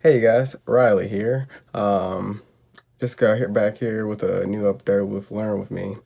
Hey guys, Riley here. Just got here back here with a new update with Learn With Me.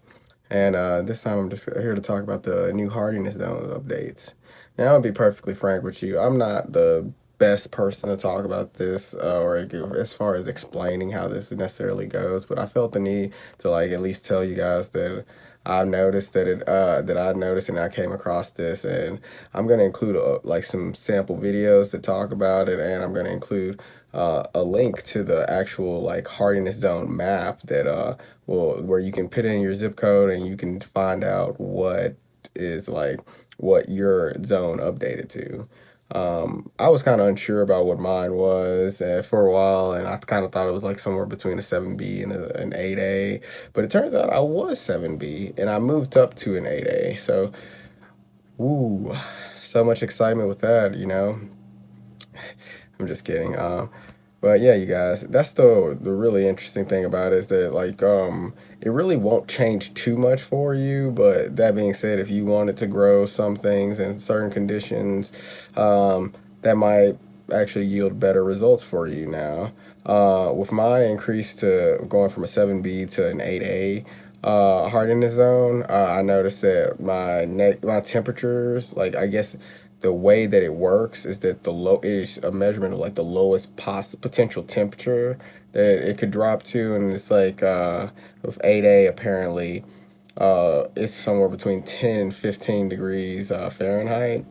And this time I'm just here to talk about the new hardiness zone updates. Now, I'll be perfectly frank with you. I'm not the best person to talk about this as far as explaining how this necessarily goes, but I felt the need to like at least tell you guys that I've noticed that I noticed and I came across this, and I'm going to include like some sample videos to talk about it, and I'm going to include a link to the actual like hardiness zone map that where you can put in your zip code and you can find out what is like what your zone updated to. I was kind of unsure about what mine was for a while, and I kind of thought it was like somewhere between a 7B and an 8A, but it turns out I was 7B and I moved up to an 8A. So, ooh, so much excitement with that, you know. I'm just kidding. But yeah, you guys, that's the really interesting thing about it is that like it really won't change too much for you. But that being said, if you wanted to grow some things in certain conditions, that might actually yield better results for you now. With my increase to going from a 7B to an 8A hardiness zone, I noticed that my temperatures, like I guess the way that it works is that the low is a measurement of like the lowest potential temperature that it could drop to, and it's like with 8A apparently it's somewhere between 10 and 15 degrees Fahrenheit.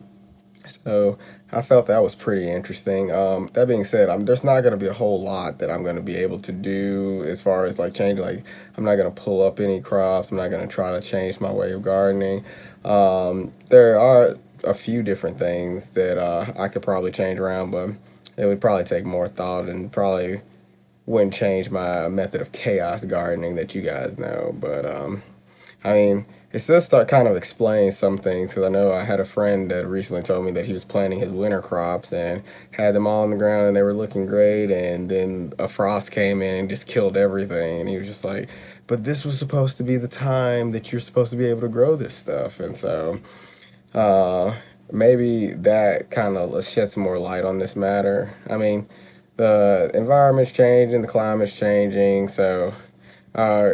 So I felt that was pretty interesting. That being said, there's not going to be a whole lot that I'm going to be able to do as far as like changing. Like, I'm not going to pull up any crops. I'm not going to try to change my way of gardening. There are a few different things that I could probably change around, but it would probably take more thought and probably wouldn't change my method of chaos gardening that you guys know. But I mean, it does start kind of explain some things because I know I had a friend that recently told me that he was planting his winter crops and had them all on the ground and they were looking great, and then a frost came in and just killed everything, and he was just like, but this was supposed to be the time that you're supposed to be able to grow this stuff. And so uh, maybe that kind of sheds some more light on this matter. I mean, the environment's changing, the climate's changing, so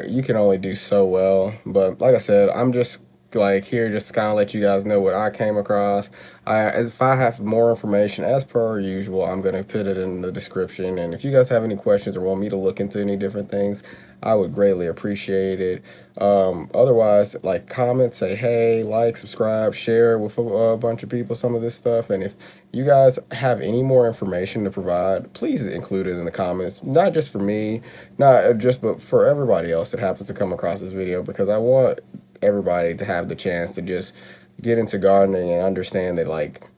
you can only do so well. But like I said, I'm just like here just to kind of let you guys know what I came across. As if I have more information, as per usual, I'm gonna put it in the description. And if you guys have any questions or want me to look into any different things, I would greatly appreciate it. Otherwise, like comment, say hey, like, subscribe, share with a bunch of people some of this stuff. And if you guys have any more information to provide, please include it in the comments. Not just for me, not just but for everybody else that happens to come across this video, because I want everybody to have the chance to just get into gardening and understand that like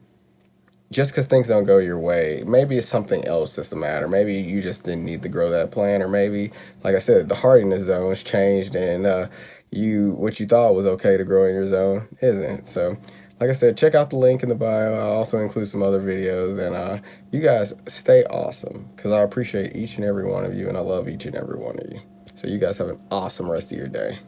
just because things don't go your way, maybe it's something else that's the matter. Maybe you just didn't need to grow that plant, or maybe, like I said, the hardiness zone's changed, and you what you thought was okay to grow in your zone isn't. So, like I said, check out the link in the bio. I'll also include some other videos, and you guys stay awesome because I appreciate each and every one of you, and I love each and every one of you. So, you guys have an awesome rest of your day.